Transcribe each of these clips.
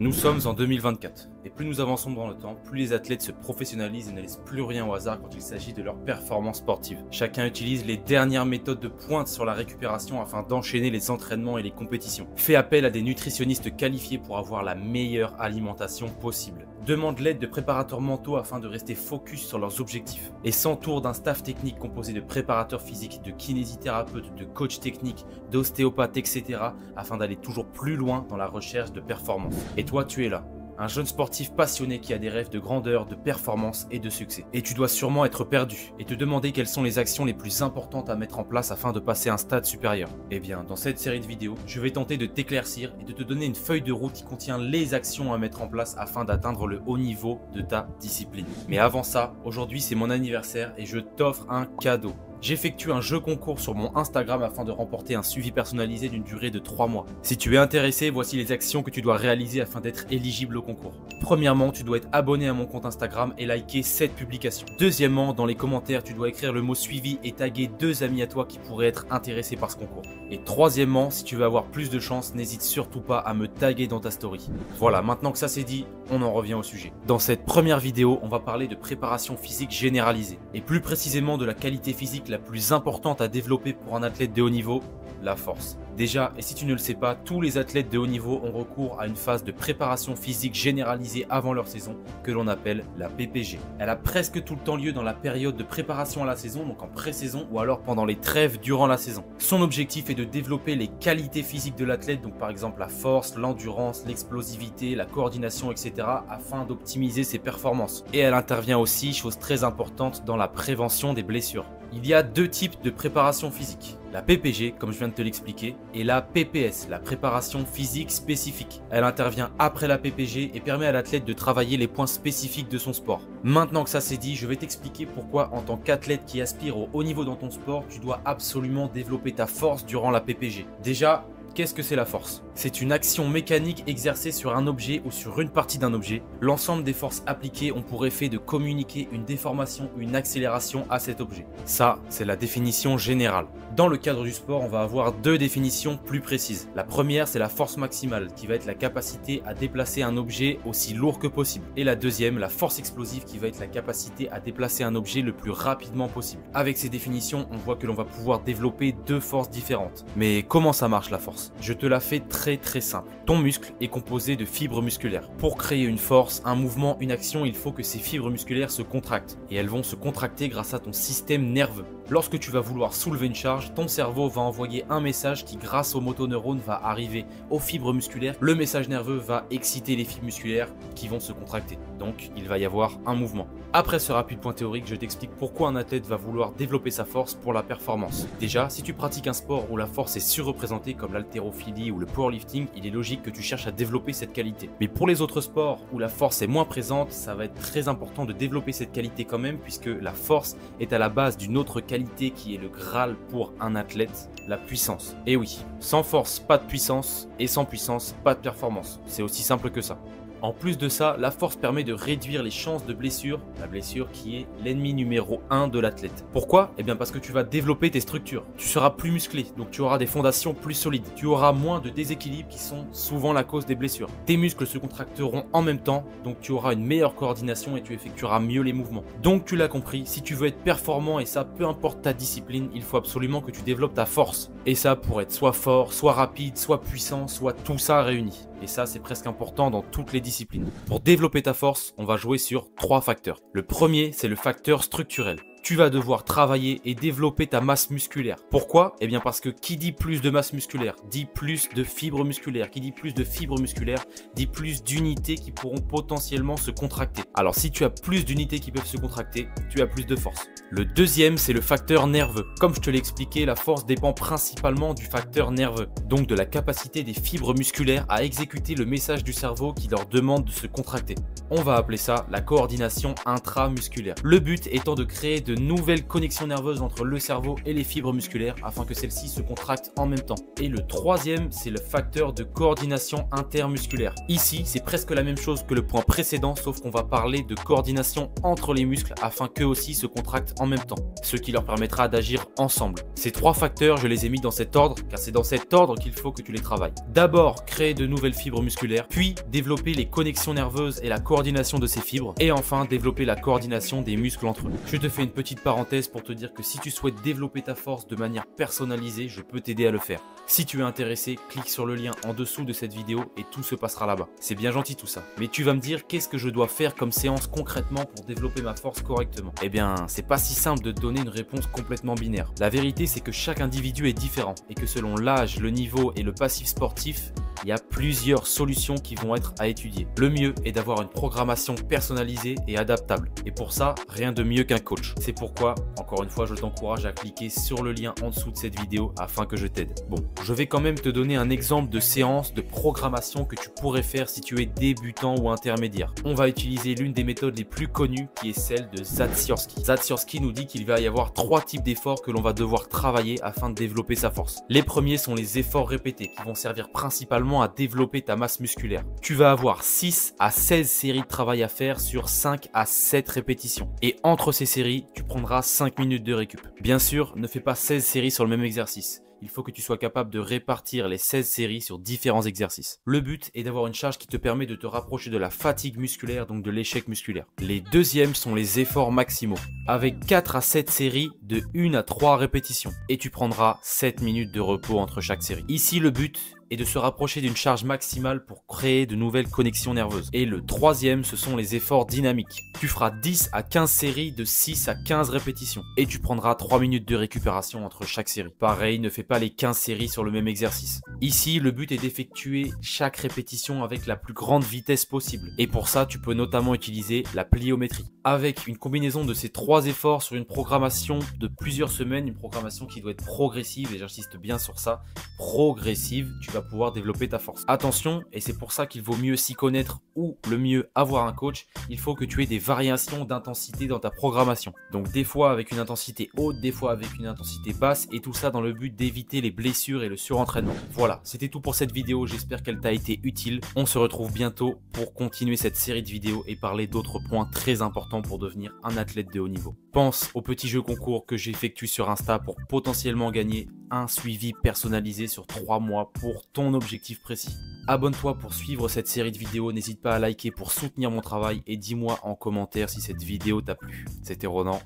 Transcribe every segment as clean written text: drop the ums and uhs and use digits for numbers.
Nous sommes en 2024, et plus nous avançons dans le temps, plus les athlètes se professionnalisent et ne laissent plus rien au hasard quand il s'agit de leur performance sportive. Chacun utilise les dernières méthodes de pointe sur la récupération afin d'enchaîner les entraînements et les compétitions. Fait appel à des nutritionnistes qualifiés pour avoir la meilleure alimentation possible. Demande l'aide de préparateurs mentaux afin de rester focus sur leurs objectifs. Et s'entoure d'un staff technique composé de préparateurs physiques, de kinésithérapeutes, de coachs techniques, d'ostéopathes, etc. afin d'aller toujours plus loin dans la recherche de performance. Et toi, tu es là. Un jeune sportif passionné qui a des rêves de grandeur, de performance et de succès. Et tu dois sûrement être perdu et te demander quelles sont les actions les plus importantes à mettre en place afin de passer à un stade supérieur. Eh bien, dans cette série de vidéos, je vais tenter de t'éclaircir et de te donner une feuille de route qui contient les actions à mettre en place afin d'atteindre le haut niveau de ta discipline. Mais avant ça, aujourd'hui c'est mon anniversaire et je t'offre un cadeau. J'effectue un jeu concours sur mon Instagram afin de remporter un suivi personnalisé d'une durée de 3 mois. Si tu es intéressé, voici les actions que tu dois réaliser afin d'être éligible au concours. Premièrement, tu dois être abonné à mon compte Instagram et liker cette publication. Deuxièmement, dans les commentaires, tu dois écrire le mot suivi et taguer 2 amis à toi qui pourraient être intéressés par ce concours. Et troisièmement, si tu veux avoir plus de chance, n'hésite surtout pas à me taguer dans ta story. Voilà, maintenant que ça c'est dit, on en revient au sujet. Dans cette première vidéo, on va parler de préparation physique généralisée et plus précisément de la qualité physique la plus importante à développer pour un athlète de haut niveau, la force. Déjà, et si tu ne le sais pas, tous les athlètes de haut niveau ont recours à une phase de préparation physique généralisée avant leur saison, que l'on appelle la PPG. Elle a presque tout le temps lieu dans la période de préparation à la saison, donc en pré-saison ou alors pendant les trêves durant la saison. Son objectif est de développer les qualités physiques de l'athlète, donc par exemple la force, l'endurance, l'explosivité, la coordination, etc. afin d'optimiser ses performances. Et elle intervient aussi, chose très importante, dans la prévention des blessures. Il y a 2 types de préparation physique. La PPG, comme je viens de te l'expliquer, et la PPS, la préparation physique spécifique. Elle intervient après la PPG et permet à l'athlète de travailler les points spécifiques de son sport. Maintenant que ça c'est dit, je vais t'expliquer pourquoi en tant qu'athlète qui aspire au haut niveau dans ton sport, tu dois absolument développer ta force durant la PPG. Déjà, qu'est-ce que c'est la force? C'est une action mécanique exercée sur un objet ou sur une partie d'un objet. L'ensemble des forces appliquées ont pour effet de communiquer une déformation ou une accélération à cet objet. Ça, c'est la définition générale. Dans le cadre du sport, on va avoir 2 définitions plus précises. La première, c'est la force maximale, qui va être la capacité à déplacer un objet aussi lourd que possible. Et la deuxième, la force explosive, qui va être la capacité à déplacer un objet le plus rapidement possible. Avec ces définitions, on voit que l'on va pouvoir développer 2 forces différentes. Mais comment ça marche la force? Je te la fais très simple. Ton muscle est composé de fibres musculaires. Pour créer une force, un mouvement, une action, il faut que ces fibres musculaires se contractent. Et elles vont se contracter grâce à ton système nerveux. Lorsque tu vas vouloir soulever une charge, ton cerveau va envoyer un message qui, grâce aux motoneurones, va arriver aux fibres musculaires. Le message nerveux va exciter les fibres musculaires qui vont se contracter. Donc, il va y avoir un mouvement. Après ce rapide point théorique, je t'explique pourquoi un athlète va vouloir développer sa force pour la performance. Déjà, si tu pratiques un sport où la force est surreprésentée comme l'haltérophilie ou le powerlifting, il est logique que tu cherches à développer cette qualité. Mais pour les autres sports où la force est moins présente, ça va être très important de développer cette qualité quand même, puisque la force est à la base d'une autre qualité qui est le Graal pour un athlète, la puissance. Et oui, sans force, pas de puissance, et sans puissance, pas de performance. C'est aussi simple que ça. En plus de ça, la force permet de réduire les chances de blessure, la blessure qui est l'ennemi numéro 1 de l'athlète. Pourquoi? Eh bien parce que tu vas développer tes structures. Tu seras plus musclé, donc tu auras des fondations plus solides. Tu auras moins de déséquilibres qui sont souvent la cause des blessures. Tes muscles se contracteront en même temps, donc tu auras une meilleure coordination et tu effectueras mieux les mouvements. Donc tu l'as compris, si tu veux être performant, et ça peu importe ta discipline, il faut absolument que tu développes ta force. Et ça pour être soit fort, soit rapide, soit puissant, soit tout ça réuni. Et ça, c'est presque important dans toutes les disciplines. Pour développer ta force, on va jouer sur 3 facteurs. Le premier, c'est le facteur structurel. Tu vas devoir travailler et développer ta masse musculaire. Pourquoi? Eh bien parce que qui dit plus de masse musculaire, dit plus de fibres musculaires. Qui dit plus de fibres musculaires, dit plus d'unités qui pourront potentiellement se contracter. Alors si tu as plus d'unités qui peuvent se contracter, tu as plus de force. Le deuxième, c'est le facteur nerveux. Comme je te l'ai expliqué, la force dépend principalement du facteur nerveux, donc de la capacité des fibres musculaires à exécuter le message du cerveau qui leur demande de se contracter. On va appeler ça la coordination intramusculaire. Le but étant de créer de de nouvelles connexions nerveuses entre le cerveau et les fibres musculaires afin que celles-ci se contractent en même temps. Et le troisième, c'est le facteur de coordination intermusculaire. Ici, c'est presque la même chose que le point précédent, sauf qu'on va parler de coordination entre les muscles afin qu'eux aussi se contractent en même temps, ce qui leur permettra d'agir ensemble. Ces trois facteurs, je les ai mis dans cet ordre, car c'est dans cet ordre qu'il faut que tu les travailles. D'abord, créer de nouvelles fibres musculaires, puis développer les connexions nerveuses et la coordination de ces fibres, et enfin développer la coordination des muscles entre eux. Je te fais une petite parenthèse pour te dire que si tu souhaites développer ta force de manière personnalisée, je peux t'aider à le faire. Si tu es intéressé, clique sur le lien en dessous de cette vidéo et tout se passera là-bas. C'est bien gentil tout ça. Mais tu vas me dire qu'est-ce que je dois faire comme séance concrètement pour développer ma force correctement? Eh bien, c'est pas si simple de te donner une réponse complètement binaire. La vérité, c'est que chaque individu est différent et que selon l'âge, le niveau et le passif sportif, il y a plusieurs solutions qui vont être à étudier. Le mieux est d'avoir une programmation personnalisée et adaptable. Et pour ça, rien de mieux qu'un coach. C'est pourquoi, encore une fois, je t'encourage à cliquer sur le lien en dessous de cette vidéo afin que je t'aide. Bon, je vais quand même te donner un exemple de séance de programmation que tu pourrais faire si tu es débutant ou intermédiaire. On va utiliser l'une des méthodes les plus connues qui est celle de Zatsiorsky. Zatsiorsky nous dit qu'il va y avoir 3 types d'efforts que l'on va devoir travailler afin de développer sa force. Les premiers sont les efforts répétés qui vont servir principalement à développer ta masse musculaire. Tu vas avoir 6 à 16 séries de travail à faire sur 5 à 7 répétitions. Et entre ces séries, tu prendras 5 minutes de récup. Bien sûr, ne fais pas 16 séries sur le même exercice. Il faut que tu sois capable de répartir les 16 séries sur différents exercices. Le but est d'avoir une charge qui te permet de te rapprocher de la fatigue musculaire, donc de l'échec musculaire. Les deuxièmes sont les efforts maximaux, avec 4 à 7 séries de 1 à 3 répétitions. Et tu prendras 7 minutes de repos entre chaque série. Ici, le but est de se rapprocher d'une charge maximale pour créer de nouvelles connexions nerveuses. Et le troisième, ce sont les efforts dynamiques. Tu feras 10 à 15 séries de 6 à 15 répétitions. Et tu prendras 3 minutes de récupération entre chaque série. Pareil, ne fais pas les 15 séries sur le même exercice. Ici, le but est d'effectuer chaque répétition avec la plus grande vitesse possible. Et pour ça, tu peux notamment utiliser la pliométrie. Avec une combinaison de ces 3 efforts sur une programmation de plusieurs semaines, une programmation qui doit être progressive, et j'insiste bien sur ça, progressive, tu vas pouvoir développer ta force. Attention, et c'est pour ça qu'il vaut mieux s'y connaître ou le mieux avoir un coach, il faut que tu aies des variations d'intensité dans ta programmation. Donc des fois avec une intensité haute, des fois avec une intensité basse, et tout ça dans le but d'éviter les blessures et le surentraînement. Voilà, c'était tout pour cette vidéo, j'espère qu'elle t'a été utile. On se retrouve bientôt pour continuer cette série de vidéos et parler d'autres points très importants pour devenir un athlète de haut niveau. Pense aux petits jeux concours que j'effectue sur Insta pour potentiellement gagner un suivi personnalisé sur 3 mois pour ton objectif précis. Abonne-toi pour suivre cette série de vidéos, n'hésite pas à liker pour soutenir mon travail et dis-moi en commentaire si cette vidéo t'a plu. C'était Ronan,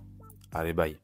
allez bye.